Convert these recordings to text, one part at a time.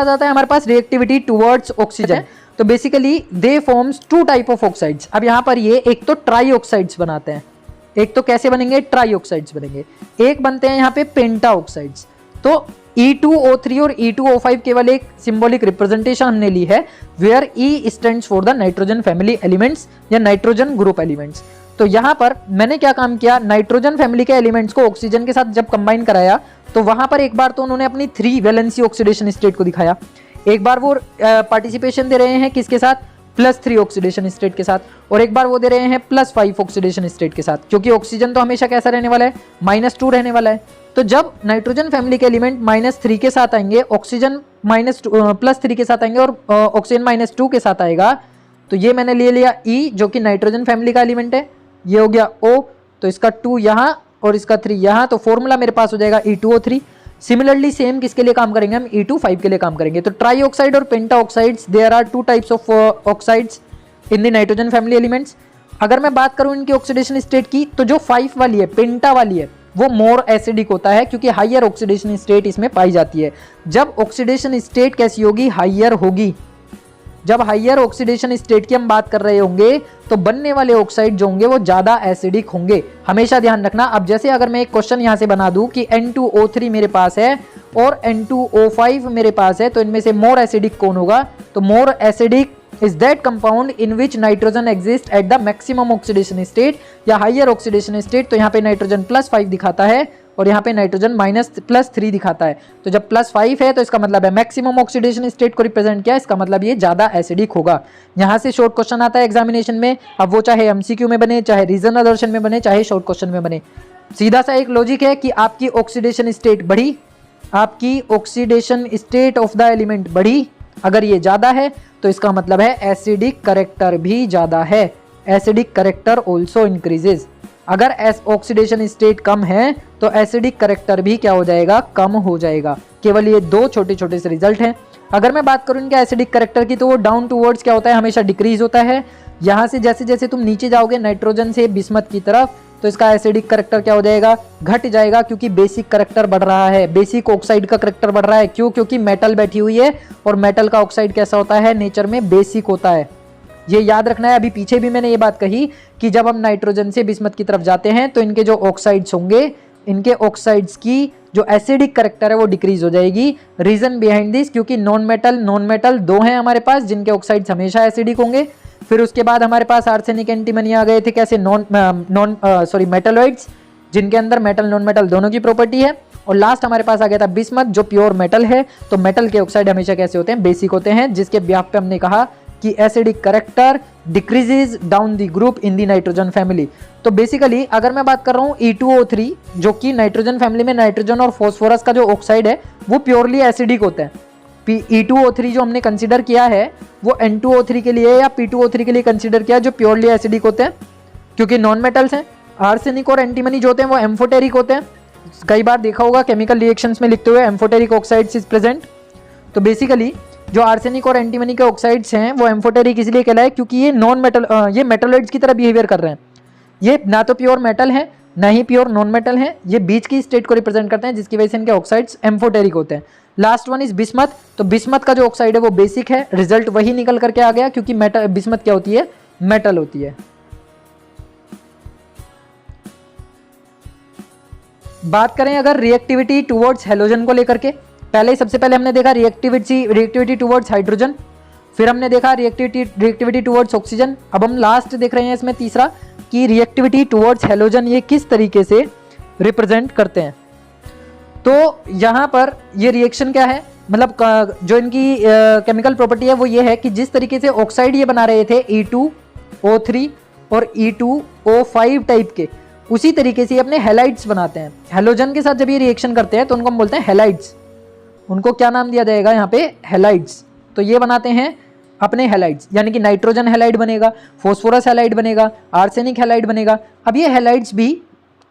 आ जाता है हमारे पास रिएक्टिविटी टुवर्ड्स ऑक्सीजन। तो basically they forms two type of oxides. अब यहाँ पर ये एक तो ट्राई ऑक्साइड्स बनाते हैं, एक तो कैसे बनेंगे, ट्राई ऑक्साइड्स बनेंगे, एक बनते हैं यहाँ पे पेंटा ऑक्साइड्स। तो E2O3 और E2O5 केवल एक सिंबॉलिक रिप्रेजेंटेशन हमने ली है, where E stands for the nitrogen family elements या नाइट्रोजन ग्रुप एलिमेंट्स। तो यहाँ पर मैंने क्या काम किया, नाइट्रोजन फैमिली के एलिमेंट्स को ऑक्सीजन के साथ जब कंबाइन कराया तो वहां पर एक बार तो उन्होंने अपनी 3 वैलेंसी ऑक्सीडेशन स्टेट को दिखाया, एक बार वो पार्टिसिपेशन दे रहे हैं किसके साथ, +3 ऑक्सीडेशन स्टेट के साथ, और एक बार वो दे रहे हैं +5 ऑक्सीडेशन स्टेट के साथ, क्योंकि ऑक्सीजन तो हमेशा कैसा रहने वाला है, -2 रहने वाला है। तो जब नाइट्रोजन फैमिली के एलिमेंट -3 के साथ आएंगे, ऑक्सीजन +3 के साथ आएंगे और ऑक्सीजन -2 के साथ आएगा, तो ये मैंने ले लिया E जो कि नाइट्रोजन फैमिली का एलिमेंट है, ये हो गया O, तो इसका 2 यहाँ और इसका 3 यहाँ, तो फॉर्मूला मेरे पास हो जाएगा E2O3। सिमिलरली सेम किसके लिए काम करेंगे हम, E2O5 के लिए काम करेंगे। तो ट्राई ऑक्साइड और penta oxides, there are 2 types of oxides in the nitrogen family elements. अगर मैं बात करूं इनकी ऑक्सीडेशन स्टेट की, तो जो 5 वाली है, पेंटा वाली है, वो मोर एसिडिक होता है क्योंकि हाइयर ऑक्सीडेशन स्टेट इसमें पाई जाती है। जब ऑक्सीडेशन स्टेट कैसी होगी, हाइयर होगी। जब हाइयर ऑक्सीडेशन स्टेट की हम बात कर रहे होंगे तो बनने वाले ऑक्साइड जो होंगे वो ज्यादा एसिडिक होंगे, हमेशा ध्यान रखना। अब जैसे अगर मैं एक क्वेश्चन यहां से बना दूं कि N2O3 मेरे पास है और N2O5 मेरे पास है, तो इनमें से मोर एसिडिक कौन होगा, तो more acidic is that compound in which nitrogen exists at the maximum oxidation state या higher oxidation state। तो यहाँ पे नाइट्रोजन +5 दिखाता है और यहाँ पे नाइट्रोजन -+3 दिखाता है। तो जब +5 है तो इसका मतलब है मैक्सिमम ऑक्सीडेशन स्टेट को रिप्रेजेंट किया, इसका मतलब ये ज्यादा एसिडिक होगा। यहाँ से शॉर्ट क्वेश्चन आता है एग्जामिनेशन में, अब वो चाहे एमसीक्यू में बने, चाहे रीजनल दर्शन में बने, चाहे शॉर्ट क्वेश्चन में बने। सीधा सा एक लॉजिक है कि आपकी ऑक्सीडेशन स्टेट बढ़ी, आपकी oxidation state of the element बढ़ी, अगर ये ज्यादा है तो इसका मतलब है एसिडिक करेक्टर भी ज्यादा है, एसिडिक करेक्टर ऑल्सो इंक्रीजेज। अगर ऑक्सीडेशन स्टेट कम है तो एसिडिक करेक्टर भी क्या हो जाएगा, कम हो जाएगा। केवल ये 2 छोटे छोटे से रिजल्ट हैं। अगर मैं बात करूं इनके एसिडिक करेक्टर की, तो वो डाउन टूवर्ड्स क्या होता है, हमेशा डिक्रीज होता है। यहाँ से जैसे जैसे तुम नीचे जाओगे नाइट्रोजन से बिस्मथ की तरफ, तो इसका एसिडिक करेक्टर क्या हो जाएगा, घट जाएगा, क्योंकि बेसिक करेक्टर बढ़ रहा है, बेसिक ऑक्साइड का करेक्टर बढ़ रहा है। क्यों, क्योंकि मेटल बैठी हुई है और मेटल का ऑक्साइड कैसा होता है, नेचर में बेसिक होता है। ये याद रखना है। अभी पीछे भी मैंने ये बात कही कि जब हम नाइट्रोजन से बिस्मथ की तरफ जाते हैं तो इनके जो ऑक्साइड्स होंगे, इनके ऑक्साइड्स की जो एसिडिक करेक्टर है वो डिक्रीज हो जाएगी। रीजन बिहाइंड दिस, क्योंकि नॉन मेटल 2 हैं हमारे पास जिनके ऑक्साइड्स हमेशा एसिडिक होंगे। फिर उसके बाद हमारे पास आर्सेनिक एंटीमनी आ गए थे, कैसे मेटलॉइड्स, जिनके अंदर मेटल नॉन मेटल दोनों की प्रॉपर्टी है। और लास्ट हमारे पास आ गया था बिस्मथ, जो प्योर मेटल है। तो मेटल के ऑक्साइड हमेशा कैसे होते हैं, बेसिक होते हैं, जिसके ब्याह पे हमने कहा कि acidic character decreases down the group in the nitrogen family. तो बेसिकली अगर मैं बात कर रहा हूँ E2O3, जो कि नाइट्रोजन फैमिली में नाइट्रोजन और फॉस्फोरस का जो ऑक्साइड है वो प्योरली एसिडिक होता है। E2O3 जो हमने कंसीडर किया है वो N2O3 के लिए या P2O3 के लिए कंसीडर किया, जो प्योरली एसिडिक होते हैं क्योंकि नॉन मेटल्स हैं। आर्सेनिक और एंटीमनी जो होते हैं वो एम्फोटेरिक होते हैं। कई बार देखा होगा केमिकल रिएक्शंस में लिखते हुए एम्फोटेरिक ऑक्साइड्स इज प्रेजेंट। तो बेसिकली जो आर्सेनिक और एंटीमनी के ऑक्साइड्स हैं वो एम्फोटेरिक इसलिए कहलाए क्योंकि ये ये मेटलॉइड्स की तरह बिहेवियर कर रहे हैं। ये ना तो प्योर मेटल है ना ही प्योर नॉन मेटल है, ये बीच की स्टेट को रिप्रेजेंट करते हैं, जिसकी वजह से इनके ऑक्साइड्स एम्फोटेरिक होते हैं। Last one is bismuth. तो बिस्मथ का जो ऑक्साइड है वो बेसिक है, रिजल्ट वही निकल करके आ गया क्योंकि बिस्मथ क्या होती है, मेटल होती है। बात करें अगर रिएक्टिविटी टुवर्ड्स हेलोजन को लेकर के, सबसे पहले हमने देखा रिएक्टिविटी टुवर्ड्स हाइड्रोजन, फिर हमने देखा रिएक्टिविटी टुवर्ड्स ऑक्सीजन। अब हम लास्ट देख रहे हैं इसमें तीसरा कि रिएक्टिविटी टुवर्ड्स हेलोजन ये किस तरीके से रिप्रेजेंट करते हैं। तो यहाँ पर ये रिएक्शन क्या है, मतलब जो इनकी केमिकल प्रॉपर्टी है वो ये है कि जिस तरीके से ऑक्साइड ये बना रहे थे E2O3 और E2O5 टाइप के, उसी तरीके से ये अपने हेलाइड्स बनाते हैं। हेलोजन के साथ जब ये रिएक्शन करते हैं तो उनको हम बोलते हैं हेलाइड्स। उनको क्या नाम दिया जाएगा यहाँ पे, हेलाइड्स। तो ये बनाते हैं अपने हेलाइड्स, यानी कि नाइट्रोजन हेलाइड बनेगा, फॉस्फोरस हेलाइड बनेगा, आर्सेनिक हेलाइड बनेगा। अब ये हेलाइड्स भी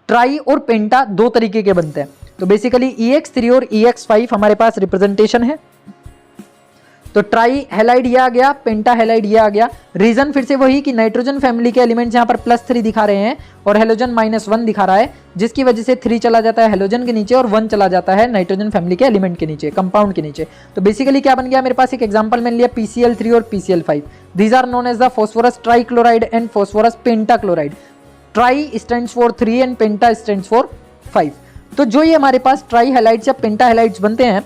ट्राई और पेंटा 2 तरीके के बनते हैं। तो बेसिकली EX3 और EX5 हमारे पास रिप्रेजेंटेशन है। तो ट्राई हेलाइड ये आ गया, पेंटा हेलाइड ये आ गया। रीजन फिर से वही कि नाइट्रोजन फैमिली के एलिमेंट्स यहाँ पर +3 दिखा रहे हैं और हेलोजन -1 दिखा रहा है, जिसकी वजह से 3 चला जाता है हेलोजन के नीचे और 1 चला जाता है नाइट्रोजन फैमिली के एलिमेंट के नीचे, कंपाउंड के नीचे। तो बेसिकली क्या बन गया मेरे पास, एक एग्जांपल मैंने लिया PCl3 और PCl5। These are known as the phosphorus trichloride and phosphorus pentachloride. Tri stands for 3 and penta stands for 5। तो जो ये हमारे पास ट्राई हेलाइड्स या पेंटा हेलाइड्स बनते हैं,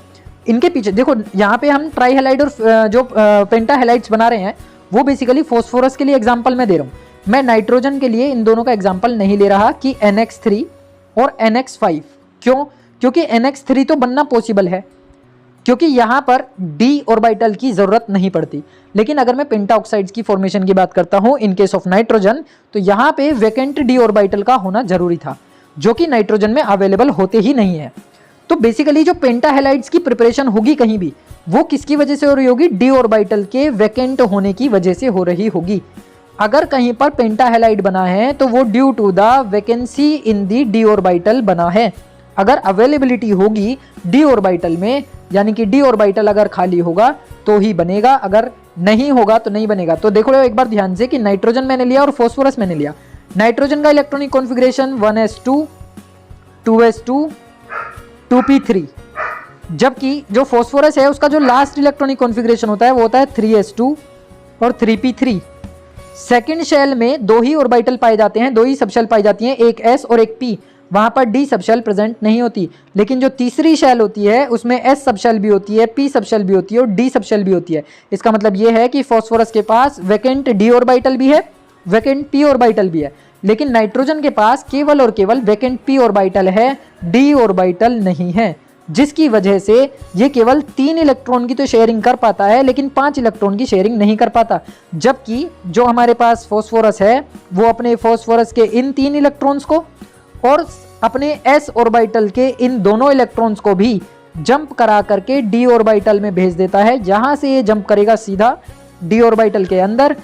इनके पीछे देखो यहाँ पे हम ट्राई हेलाइड और जो पेंटा हेलाइड्स बना रहे हैं वो बेसिकली फॉस्फोरस के लिए एग्जांपल मैं दे रहा हूँ। मैं नाइट्रोजन के लिए इन दोनों का एग्जांपल नहीं ले रहा कि NX3 और NX5। क्यों? क्योंकि NX3 तो बनना पॉसिबल है, क्योंकि यहाँ पर d ऑर्बिटल की जरूरत नहीं पड़ती। लेकिन अगर मैं पेंटा ऑक्साइड्स की फॉर्मेशन की बात करता हूँ इन केस ऑफ नाइट्रोजन, तो यहाँ पे वैकेंट d ऑर्बिटल का होना जरूरी था, जो कि नाइट्रोजन में अवेलेबल होते ही नहीं है। तो बेसिकली जो पेंटा हेलाइड्स की प्रिपरेशन होगी कहीं भी, वो किसकी वजह से हो रही होगी? d ऑर्बिटल के वैकेंट होने की वजह से हो रही होगी। अगर कहीं पर पेंटा हेलाइड बना है तो वो due to the vacancy in the d orbital बना है। अगर अवेलेबिलिटी होगी d ऑर्बिटल में, यानी कि d ऑर्बिटल अगर खाली होगा तो ही बनेगा, अगर नहीं होगा तो नहीं बनेगा। तो देखो एक बार ध्यान से कि नाइट्रोजन मैंने लिया और फॉस्फोरस मैंने लिया। नाइट्रोजन का electronic configuration 1s2 2s2 2p3, जबकि जो फॉस्फोरस है उसका जो लास्ट इलेक्ट्रॉनिक कॉन्फ़िगरेशन होता है वो होता है 3s2 और 3p3। सेकंड शेल में 2 ही ऑर्बिटल पाए जाते हैं, 2 ही सबशेल पाई जाती हैं, एक s और एक p। वहां पर d सबशेल प्रेजेंट नहीं होती। लेकिन जो तीसरी शेल होती है उसमें s सबशेल भी होती है, p सबशेल भी होती है और d सबशेल भी होती है। इसका मतलब ये है कि फॉस्फोरस के पास वैकेंट d ऑर्बिटल भी है, वैकेंट p ऑर्बिटल भी है। लेकिन नाइट्रोजन के पास केवल और केवल वैकेंट p ऑर्बिटल है, d ऑर्बिटल नहीं है, जिसकी वजह से ये केवल 3 इलेक्ट्रॉन की तो शेयरिंग कर पाता है लेकिन 5 इलेक्ट्रॉन की शेयरिंग नहीं कर पाता। जबकि जो हमारे पास फॉस्फोरस है वो अपने फॉस्फोरस के इन 3 इलेक्ट्रॉन्स को और अपने s ऑर्बिटल के इन दोनों इलेक्ट्रॉन्स को भी जंप करा करके d ऑर्बिटल में भेज देता है। जहां से ये जंप करेगा सीधा d ऑर्बिटल के अंदर,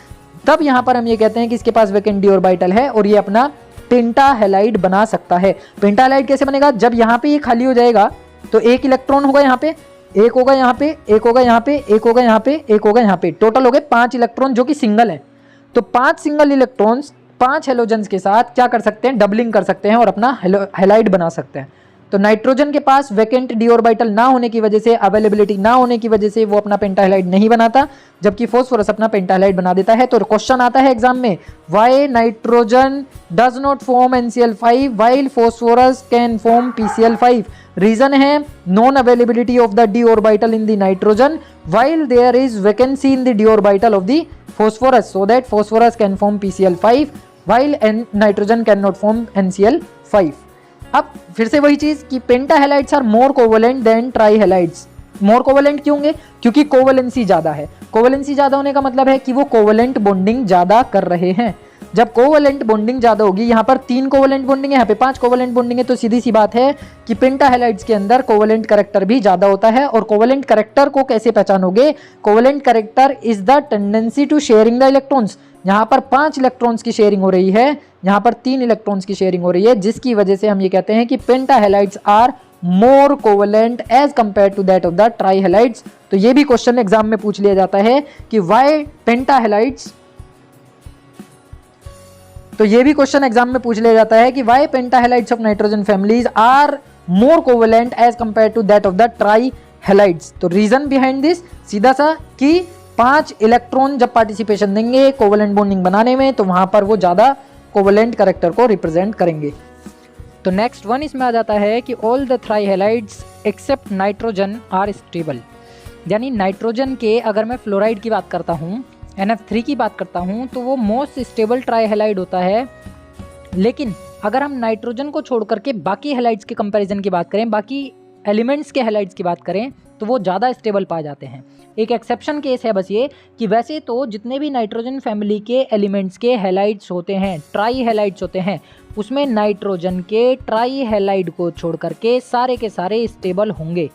तब यहां पर हम ये कहते हैं कि इसके पास वैकेंट d ऑर्बिटल है और ये अपना पेंटा हेलाइड बना सकता है। पेंटा हेलाइड कैसे बनेगा? जब यहाँ पे ये खाली हो जाएगा तो एक इलेक्ट्रॉन होगा यहाँ पे, एक होगा यहाँ पे, एक होगा यहाँ पे, एक होगा यहाँ पे, एक होगा यहाँ पे, टोटल हो गए 5 इलेक्ट्रॉन जो कि सिंगल है। तो 5 सिंगल इलेक्ट्रॉन्स 5 हेलोजन्स के साथ क्या कर सकते हैं? डबलिंग कर सकते हैं और अपना हेलाइड बना सकते हैं। तो नाइट्रोजन के पास वैकेंट d ऑर्बिटल ना होने की वजह से, अवेलेबिलिटी ना होने की वजह से वो अपना पेंटा हेलाइड नहीं बनाता, जबकि फॉस्फोरस अपना पेंटा हेलाइड बना देता है। तो क्वेश्चन आता है एग्जाम में, why nitrogen does not form NCl5 while phosphorus can form PCl5? Reason है non availability of the d orbital in the nitrogen while there is vacancy in the d orbital of the phosphorus, so that phosphorus can form PCl5 while nitrogen can not form NCl5। अब फिर से वही चीज कि penta halides are more covalent than tri halides. More covalent क्यों होंगे? क्योंकि कोवलेंसी ज्यादा है। कोवलेंसी ज्यादा होने का मतलब है कि वो कोवलेंट बॉन्डिंग ज्यादा कर रहे हैं। जब कोवलेंट बॉन्डिंग ज्यादा होगी, यहाँ पर 3 कोवलेंट बॉन्डिंग है, यहाँ पे 5 कोवलेंट बॉन्डिंग है, तो सीधी सी बात है कि पेंटा हेलाइड्स के अंदर कोवलेंट कैरेक्टर भी ज्यादा होता है। और कोवलेंट कैरेक्टर को कैसे पहचानोगे? Covalent character is the tendency to sharing the electrons. यहाँ पर 5 इलेक्ट्रॉन्स की शेयरिंग हो रही है, यहाँ पर 3 इलेक्ट्रॉन्स की शेयरिंग हो रही है, जिसकी वजह से हम ये कहते हैं कि penta halides are more covalent as compare to that of the tri halides. तो ये भी क्वेश्चन एग्जाम में पूछ लिया जाता है कि व्हाई पेंटा हेलाइड्स, तो ये भी क्वेश्चन एग्जाम में पूछ लिया जाता है कि why penta halides of nitrogen families are more covalent as compare to that of the tri halides. तो रीजन बिहाइंड दिस सीधा सा कि 5 इलेक्ट्रॉन जब पार्टिसिपेशन देंगे कोवलेंट बॉन्डिंग बनाने में, तो वहां पर वो ज्यादा कोवलेंट कैरेक्टर को रिप्रेजेंट करेंगे। तो नेक्स्ट वन इसमें आ जाता है कि all the tri halides except nitrogen are stable. यानी नाइट्रोजन के अगर मैं फ्लोराइड की बात करता हूँ, NF3 की बात करता हूँ, तो वो मोस्ट स्टेबल ट्राई हेलाइड होता है। लेकिन अगर हम नाइट्रोजन को छोड़ करके बाकी हेलाइड्स के कंपैरिजन की बात करें, बाकी एलिमेंट्स के हेलाइड्स की बात करें, तो वो ज़्यादा स्टेबल पाए जाते हैं। एक एक्सेप्शन केस है बस ये कि वैसे तो जितने भी नाइट्रोजन फैमिली के एलिमेंट्स के हेलाइड्स होते हैं, ट्राई हेलाइड्स होते हैं, उसमें नाइट्रोजन के ट्राई हेलाइड को छोड़ करके सारे के सारे स्टेबल होंगे।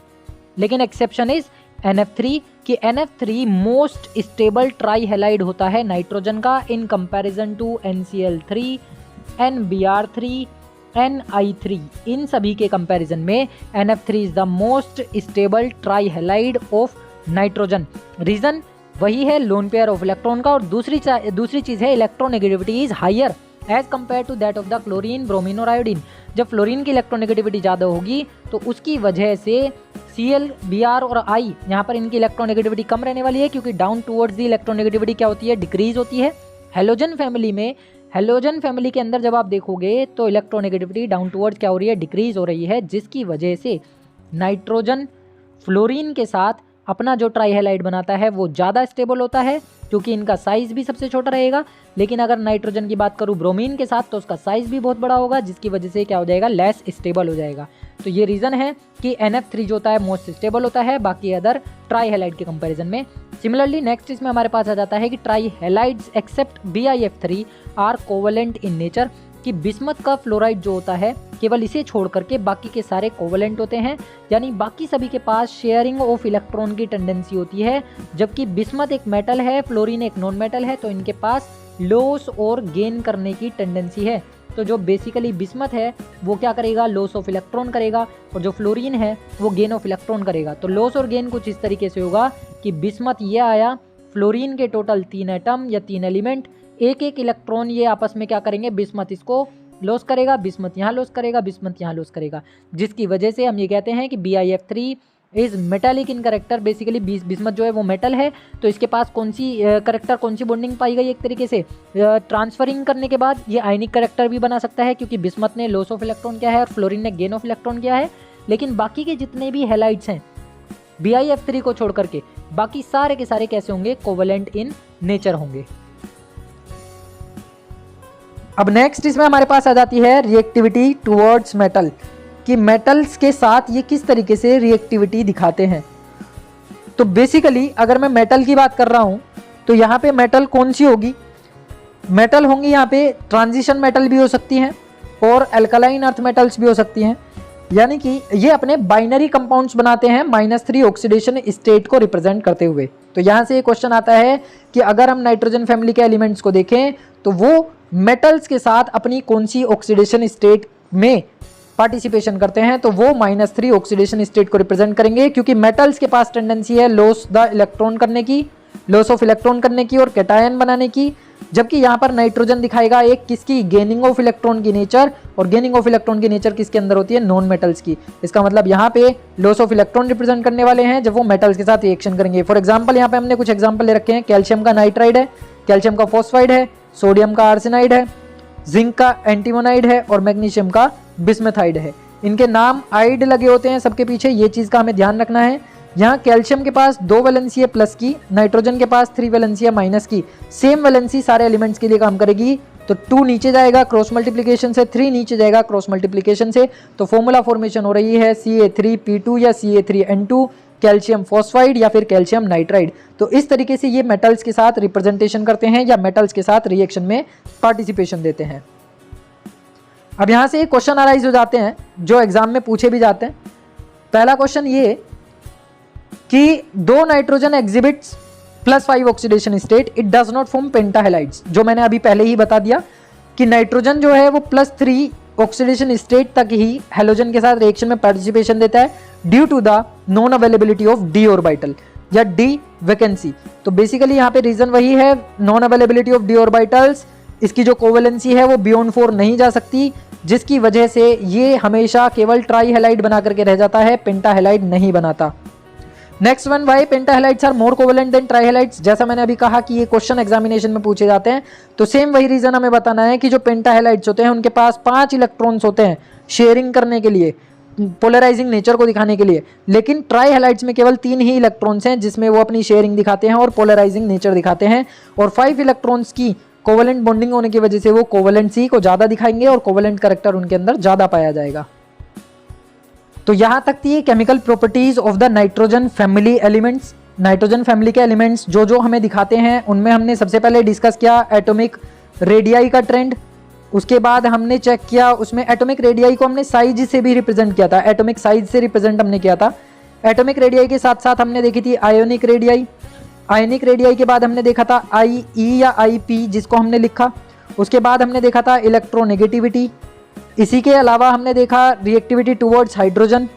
लेकिन एक्सेप्शन इज NF3 कि NF3 most stable tri halide होता है नाइट्रोजन का in comparison to NCl3, NBr3, Ni3। इन सभी के कंपैरिजन में NF3 is the most stable tri halide of nitrogen. Reason वही है लोन पेयर ऑफ इलेक्ट्रॉन का, और दूसरी चीज है electronegativity is higher as compare to that of the chlorine, bromine और आयोडीन। जब फ्लोरीन की इलेक्ट्रोनेगेटिविटी ज़्यादा होगी तो उसकी वजह से Cl, Br और I यहाँ पर इनकी इलेक्ट्रोनेगेटिविटी कम रहने वाली है, क्योंकि डाउन टूवर्ड्स दी इलेक्ट्रोनेगेटिविटी क्या होती है, डिक्रीज होती है। हेलोजन फैमिली के अंदर जब आप देखोगे तो इलेक्ट्रोनेगेटिविटी डाउन टूवर्ड्स क्या हो रही है, डिक्रीज हो रही है, जिसकी वजह से नाइट्रोजन फ्लोरीन के साथ अपना जो ट्राईहेलाइड बनाता है वो ज़्यादा स्टेबल होता है, क्योंकि इनका साइज़ भी सबसे छोटा रहेगा। लेकिन अगर नाइट्रोजन की बात करूँ ब्रोमीन के साथ तो उसका साइज़ भी बहुत बड़ा होगा, जिसकी वजह से क्या हो जाएगा, लेस स्टेबल हो जाएगा। तो ये रीज़न है कि NF3 जो होता है मोस्ट स्टेबल होता है बाकी अदर ट्राईहेलाइड के कंपैरिजन में। सिमिलरली नेक्स्ट इसमें हमारे पास आ जाता है कि trihalides except BiF3 are covalent in nature, कि बिस्मथ का फ्लोराइड जो होता है केवल इसे छोड़ करके बाकी के सारे कोवलेंट होते हैं, यानी बाकी सभी के पास शेयरिंग ऑफ इलेक्ट्रॉन की टेंडेंसी होती है। जबकि बिस्मथ एक मेटल है, फ्लोरीन एक नॉन मेटल है, तो इनके पास लॉस और गेन करने की टेंडेंसी है। तो जो बेसिकली बिस्मथ है वो क्या करेगा, लॉस ऑफ इलेक्ट्रॉन करेगा, और जो फ्लोरीन है वो गेन ऑफ इलेक्ट्रॉन करेगा। तो लॉस और गेन कुछ इस तरीके से होगा कि बिस्मथ ये आया, फ्लोरीन के टोटल 3 एटम या 3 एलिमेंट, एक इलेक्ट्रॉन ये आपस में क्या करेंगे, बिस्मथ इसको लॉस करेगा, बिस्मथ यहाँ लॉस करेगा, बिस्मथ यहाँ लॉस करेगा, जिसकी वजह से हम ये कहते हैं कि BiF3 is metallic in character. Basically bismuth जो है वो मेटल है, तो इसके पास कौन सी करेक्टर, कौन सी बॉन्डिंग पाई गई, एक तरीके से ट्रांसफरिंग करने के बाद ये आयनिक करेक्टर भी बना सकता है, क्योंकि बिस्मथ ने लॉस ऑफ इलेक्ट्रॉन किया है और फ्लोरीन ने गेन ऑफ इलेक्ट्रॉन किया है। लेकिन बाकी के जितने भी हैलाइड्स हैं BiF3 को छोड़ करके बाकी सारे के सारे कैसे होंगे, कोवलेंट इन नेचर होंगे। अब नेक्स्ट इसमें हमारे पास आ जाती है रिएक्टिविटी टुवर्ड्स मेटल, कि मेटल्स के साथ ये किस तरीके से रिएक्टिविटी दिखाते हैं। तो बेसिकली अगर मैं मेटल की बात कर रहा हूं तो यहाँ पे मेटल कौन सी होगी, मेटल होंगी यहाँ पे ट्रांजिशन मेटल भी हो सकती हैं और अल्कलाइन अर्थ मेटल्स भी हो सकती हैं, यानी कि ये अपने बाइनरी कंपाउंड्स बनाते हैं -3 ऑक्सीडेशन स्टेट को रिप्रेजेंट करते हुए। तो यहाँ से ये क्वेश्चन आता है कि अगर हम नाइट्रोजन फैमिली के एलिमेंट्स को देखें तो वो मेटल्स के साथ अपनी कौन सी ऑक्सीडेशन स्टेट में पार्टिसिपेशन करते हैं, तो वो -3 ऑक्सीडेशन स्टेट को रिप्रेजेंट करेंगे, क्योंकि मेटल्स के पास टेंडेंसी है लॉस द इलेक्ट्रॉन करने की, लॉस ऑफ इलेक्ट्रॉन करने की और कैटायन बनाने की। जबकि यहाँ पर नाइट्रोजन दिखाएगा एक किसकी, गेनिंग ऑफ इलेक्ट्रॉन की नेचर, और गेनिंग ऑफ इलेक्ट्रॉन की नेचर किसके अंदर होती है, नॉन मेटल्स की। इसका मतलब यहाँ पे लॉस ऑफ इलेक्ट्रॉन रिप्रेजेंट करने वाले हैं जब वो मेटल्स के साथ रिएक्शन करेंगे। फॉर एग्जाम्पल यहाँ पे हमने कुछ एग्जाम्पल ले रखे हैं, कैल्शियम का नाइट्राइड है, कैल्शियम का फॉस्फाइड है, सोडियम का आर्सेनाइड है, जिंक का एंटीमोनाइड है और मैग्नीशियम का बिस्मेथाइड है। इनके नाम आइड लगे होते हैं सबके पीछे, ये चीज़ का हमें ध्यान रखना है। यहाँ कैल्शियम के पास 2 वैलेंसी है प्लस की, नाइट्रोजन के पास 3 वैलेंसी है माइनस की। सेम वैलेंसी सारे एलिमेंट्स के लिए काम करेगी, तो 2 नीचे जाएगा क्रॉस मल्टीप्लिकेशन से, 3 नीचे जाएगा क्रॉस मल्टीप्लिकेशन से। तो फॉर्मूला फॉर्मेशन हो रही है Ca3P2 या Ca3N2, कैल्शियम फॉस्फाइड या फिर कैल्शियम नाइट्राइड। तो इस तरीके से ये मेटल्स के साथ रिप्रेजेंटेशन करते हैं या मेटल्स के साथ रिएक्शन में पार्टिसिपेशन देते हैं। अब यहाँ से एक क्वेश्चन अराइज हो जाते हैं जो एग्जाम में पूछे भी जाते हैं। पहला क्वेश्चन ये कि 2 nitrogen exhibits +5 oxidation state, it does not form pentahalides. जो मैंने अभी पहले ही बता दिया कि नाइट्रोजन जो है वो +3 ऑक्सीडेशन स्टेट तक ही हेलोजन के साथ रिएक्शन में पार्टिसिपेशन देता है due to the non availability of d orbital या d वैकेंसी। तो बेसिकली यहाँ पे रीजन वही है, non availability of d orbitals, इसकी जो कोवेलेंसी है वो बियॉन्ड 4 नहीं जा सकती, जिसकी वजह से ये हमेशा केवल ट्राईहेलाइड बना करके रह जाता है, पेंटाहेलाइड नहीं बनाता। Next one, why pentahalides are more covalent than trihalides. जैसा मैंने अभी कहा कि ये क्वेश्चन एग्जामिनेशन में पूछे जाते हैं, तो सेम वही रीजन हमें बताना है कि जो पेंटाहेलाइड्स होते हैं उनके पास 5 इलेक्ट्रॉन्स होते हैं शेयरिंग करने के लिए, पोलराइजिंग नेचर को दिखाने के लिए, लेकिन ट्राईहेलाइड्स में केवल 3 ही इलेक्ट्रॉन्स हैं जिसमें वो अपनी शेयरिंग दिखाते हैं और पोलराइजिंग नेचर दिखाते हैं, और 5 इलेक्ट्रॉन्स की कोवेलेंट बॉन्डिंग होने की वजह से वो कोवेलेंट सी को ज्यादा दिखाएंगे और कोवेलेंट कैरेक्टर उनके अंदर ज्यादा पाया जाएगा। तो यहां तक थी chemical properties of the nitrogen family elements. Nitrogen family के एलिमेंट्स जो जो हमें दिखाते हैं उनमें हमने सबसे पहले डिस्कस किया एटॉमिक रेडियाई का ट्रेंड, उसके बाद हमने चेक किया उसमें एटॉमिक रेडियाई को हमने साइज से भी रिप्रेजेंट किया था, एटॉमिक साइज से रिप्रेजेंट हमने किया था। एटॉमिक रेडियाई के साथ साथ हमने देखी थी आयोनिक रेडियाई, आयनिक रेडियाई के बाद हमने देखा था IE या IP जिसको हमने लिखा, उसके बाद हमने देखा था इलेक्ट्रोनेगेटिविटी, इसी के अलावा हमने देखा reactivity towards hydrogen,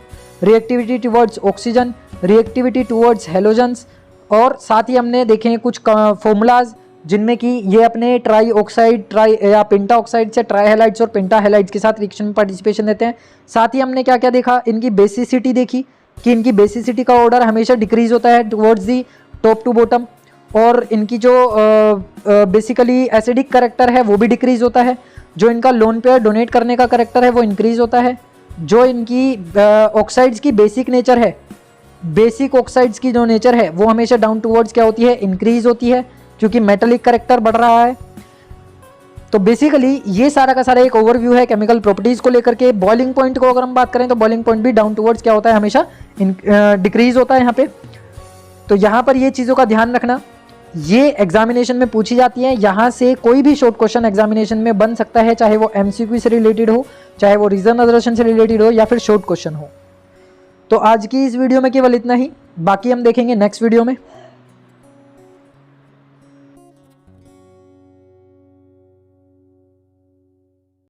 reactivity towards oxygen, reactivity towards halogens, और साथ ही हमने देखे हैं कुछ फॉर्मूलाज जिनमें कि ये अपने ट्राई ऑक्साइड ट्राई या पेंटा ऑक्साइड से ट्राई हेलाइड्स और पेंटा हेलाइड्स के साथ रिएक्शन में पार्टिसिपेशन देते हैं। साथ ही हमने क्या क्या देखा, इनकी बेसिसिटी देखी कि इनकी बेसिसिटी का ऑर्डर हमेशा डिक्रीज होता है towards the top to bottom, और इनकी जो बेसिकली एसिडिक करेक्टर है वो भी डिक्रीज होता है, जो इनका लोन पेयर डोनेट करने का करेक्टर है वो इंक्रीज होता है, जो इनकी ऑक्साइड्स की बेसिक नेचर है, बेसिक ऑक्साइड्स की जो नेचर है वो हमेशा डाउन टूवर्ड्स क्या होती है, इंक्रीज होती है, क्योंकि मेटलिक करेक्टर बढ़ रहा है। तो बेसिकली ये सारा का सारा एक ओवरव्यू है केमिकल प्रॉपर्टीज को लेकर के। बॉइलिंग पॉइंट को अगर हम बात करें तो बॉइलिंग पॉइंट भी डाउन टूवर्ड्स क्या होता है, हमेशा डिक्रीज होता है यहाँ पे। तो यहाँ पर ये चीज़ों का ध्यान रखना, ये एग्जामिनेशन में पूछी जाती है। यहाँ से कोई भी शॉर्ट क्वेश्चन एग्जामिनेशन में बन सकता है, चाहे वो एमसीक्यू से रिलेटेड हो, चाहे वो रीजन अदर्शन से रिलेटेड हो, या फिर शॉर्ट क्वेश्चन हो। तो आज की इस वीडियो में केवल इतना ही, बाकी हम देखेंगे नेक्स्ट वीडियो में।